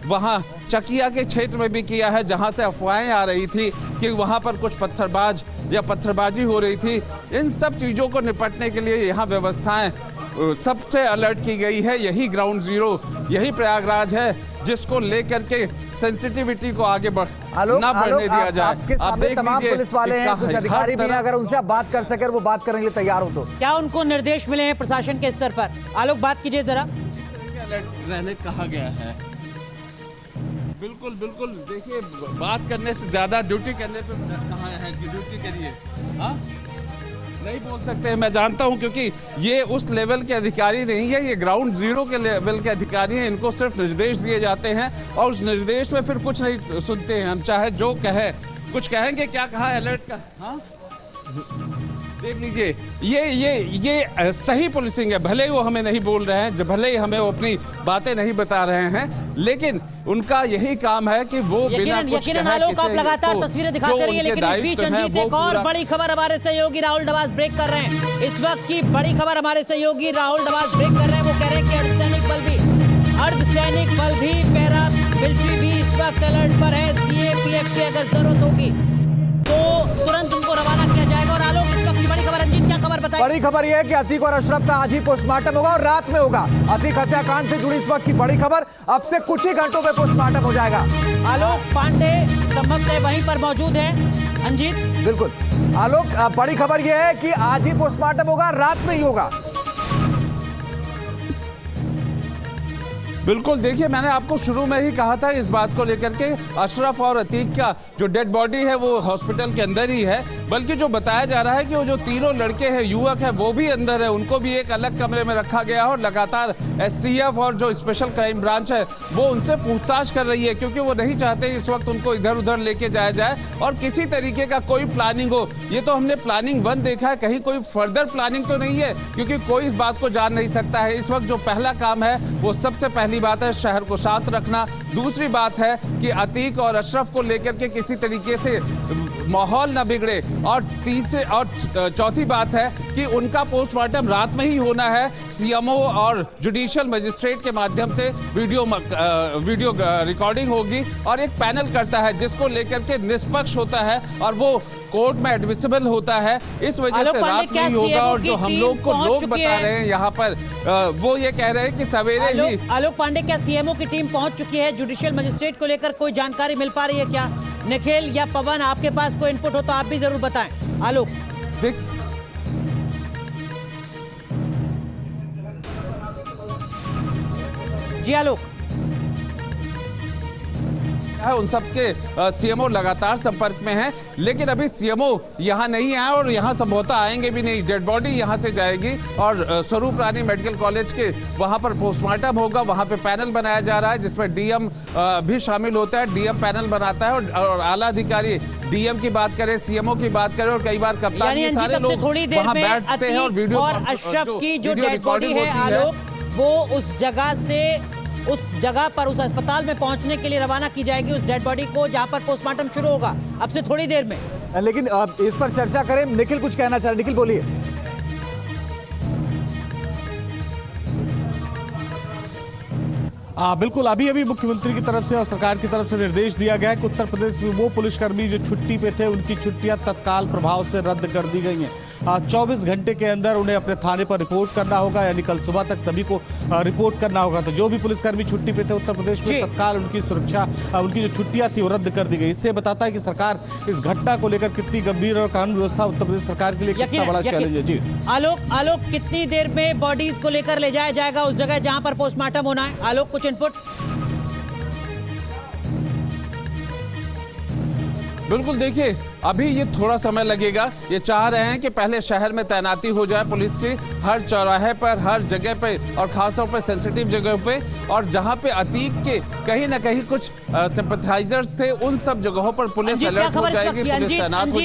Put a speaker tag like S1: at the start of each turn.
S1: वहां चकिया के क्षेत्र में भी किया है, जहां से अफवाहें आ रही थी कि वहां पर कुछ पत्थरबाज या पत्थरबाजी हो रही थी। इन सब चीज़ों को निपटने के लिए यहाँ व्यवस्थाएं सबसे अलर्ट की गई है। यही ग्राउंड जीरो, यही प्रयागराज है जिसको लेकर के सेंसिटिविटी को आगे ना बढ़ने दिया जाए।
S2: आपके सामने तमाम पुलिस वाले हैं, कुछ अधिकारी भी हैं, अगर उनसे आप बात कर सके और वो बात करने के लिए तैयार हो तो
S3: क्या उनको निर्देश मिले हैं प्रशासन के स्तर पर? आलोक, बात कीजिए जरा।
S1: अलर्ट रहने कहा गया है। बिल्कुल बिल्कुल, देखिए बात करने से ज्यादा ड्यूटी करने पे कहा है कि ड्यूटी करिए। हाँ, नहीं बोल सकते हैं, मैं जानता हूं, क्योंकि ये उस लेवल के अधिकारी नहीं है, ये ग्राउंड जीरो के लेवल के अधिकारी हैं। इनको सिर्फ निर्देश दिए जाते हैं और उस निर्देश में फिर कुछ नहीं सुनते हैं। हम चाहे जो कहें, कुछ कहेंगे, क्या कहा अलर्ट का? हाँ, देख लीजिए, ये सही पुलिसिंग है। भले ही वो हमें नहीं बोल रहे हैं, भले ही हमें वो अपनी बातें नहीं बता रहे हैं, लेकिन उनका यही काम है कि वो बिना कुछ कहे
S3: आप लगातार तस्वीरें दिखाते रहिए। लेकिन इस बीच अंजीत, एक और बड़ी खबर हमारे सहयोगी राहुल डवास ब्रेक कर रहे हैं। इस वक्त की बड़ी खबर हमारे सहयोगी राहुल डवास ब्रेक कर रहे हैं। वो कह रहे हैं कि अर्धसैनिक बल भी पैरा मिलिट्री भी इस वक्त अलर्ट पर है। सीएपीएफ की अगर जरूरत होगी तो तुरंत उनको रवाना किया जाएगा। और आलोक, इस वक्त की बड़ी खबर, रंजीत क्या खबर बताएं?
S2: बड़ी खबर यह है कि अतीक और अशरफ का आज ही पोस्टमार्टम होगा और रात में होगा। अतीक हत्याकांड से जुड़ी इस वक्त की बड़ी खबर, अब से कुछ ही घंटों में पोस्टमार्टम हो जाएगा।
S3: आलोक पांडे संभवतः वहीं पर मौजूद हैं। अंजीत,
S2: बिल्कुल आलोक, बड़ी खबर यह है कि आज ही पोस्टमार्टम होगा, रात में ही होगा।
S1: बिल्कुल, देखिए मैंने आपको शुरू में ही कहा था इस बात को लेकर के, अशरफ और अतीक का जो डेड बॉडी है वो हॉस्पिटल के अंदर ही है। बल्कि जो बताया जा रहा है कि वो जो तीनों लड़के हैं, युवक है, वो भी अंदर है। उनको भी एक अलग कमरे में रखा गया है और लगातार एसटीएफ और जो स्पेशल क्राइम ब्रांच है वो उनसे पूछताछ कर रही है, क्योंकि वो नहीं चाहते इस वक्त उनको इधर उधर लेके जाया जाए और किसी तरीके का कोई प्लानिंग हो। ये तो हमने प्लानिंग 1 देखा है, कहीं कोई फर्दर प्लानिंग तो नहीं है, क्योंकि कोई इस बात को जान नहीं सकता है। इस वक्त जो पहला काम है वो सबसे पहली बात है शहर को शांत रखना। दूसरी बात है कि अतीक और अशरफ को लेकर के किसी तरीके से माहौल न बिगड़े। और तीसरे और चौथी बात है कि उनका पोस्टमार्टम रात में ही होना है। सीएमओ और जुडिशियल मजिस्ट्रेट के माध्यम से वीडियो रिकॉर्डिंग होगी और एक पैनल करता है जिसको लेकर के निष्पक्ष होता है और वो कोर्ट में एडमिसिबल होता है। इस वजह से रात में ही होगा। और जो हम लोग को लोग बता रहे हैं यहाँ पर, वो ये कह रहे हैं कि सवेरे ही।
S3: आलोक पांडे, क्या सीएमओ की टीम पहुंच चुकी है? जुडिशियल मजिस्ट्रेट को लेकर कोई जानकारी मिल पा रही है क्या? निखिल या पवन, आपके पास कोई इनपुट हो तो आप भी जरूर बताएं। आलोक, जी आलोक,
S1: उन सबके सीएमओ लगातार संपर्क में हैं, लेकिन अभी सीएमओ यहां नहीं आए और यहां संभवतः आएंगे भी नहीं। डेड बॉडी यहां से जाएगी और स्वरूप रानी मेडिकल कॉलेज के वहां पर पोस्टमार्टम होगा। वहां पे पैनल बनाया जा रहा है जिसमें डीएम भी शामिल होता है। डीएम पैनल बनाता है और आला अधिकारी डीएम की बात करें, सीएमओ की बात करें और कई बार कप्तान, ये सारे लोग वहां बैठते हैं और वीडियो
S3: और अशरफ की जो डेड बॉडी है आलोक, वो उस जगह पर उस अस्पताल में पहुंचने के लिए रवाना की जाएगी, उस डेड बॉडी को, जहां पर पोस्टमार्टम शुरू होगा अब से थोड़ी देर में।
S2: लेकिन इस पर चर्चा करें, निखिल कुछ कहना चाह रहे, निखिल बोलिए।
S4: बिल्कुल, अभी मुख्यमंत्री की तरफ से और सरकार की तरफ से निर्देश दिया गया है कि उत्तर प्रदेश में वो पुलिसकर्मी जो छुट्टी पे थे उनकी छुट्टियां तत्काल प्रभाव से रद्द कर दी गई हैं। 24 घंटे के अंदर उन्हें अपने थाने पर रिपोर्ट करना होगा, यानी कल सुबह तक सभी को रिपोर्ट करना होगा। तो जो भी पुलिसकर्मी छुट्टी पे थे उत्तर प्रदेश में, तत्काल उनकी सुरक्षा, उनकी जो छुट्टियां थी वो रद्द कर दी गई। इससे बताता है कि सरकार इस घटना को लेकर कितनी गंभीर और कानून व्यवस्था उत्तर प्रदेश सरकार के लिए कितना बड़ा चैलेंज है। जी
S3: आलोक, कितनी देर में बॉडीज को लेकर ले जाया जाएगा उस जगह जहां पर पोस्टमार्टम होना है? आलोक, कुछ इनपुट?
S1: बिल्कुल, देखिए अभी ये थोड़ा समय लगेगा। ये चाह रहे हैं कि पहले शहर में तैनाती हो जाए पुलिस की, हर चौराहे पर, हर जगह पे और खासतौर पर सेंसिटिव जगह पे, और जहां पे अतीक के कहीं ना कहीं कुछ सिंपैथाइजर्स थे उन सब जगहों पर पुलिस अलर्ट हो जाएगी, पुलिस तैनात हो जाएगी।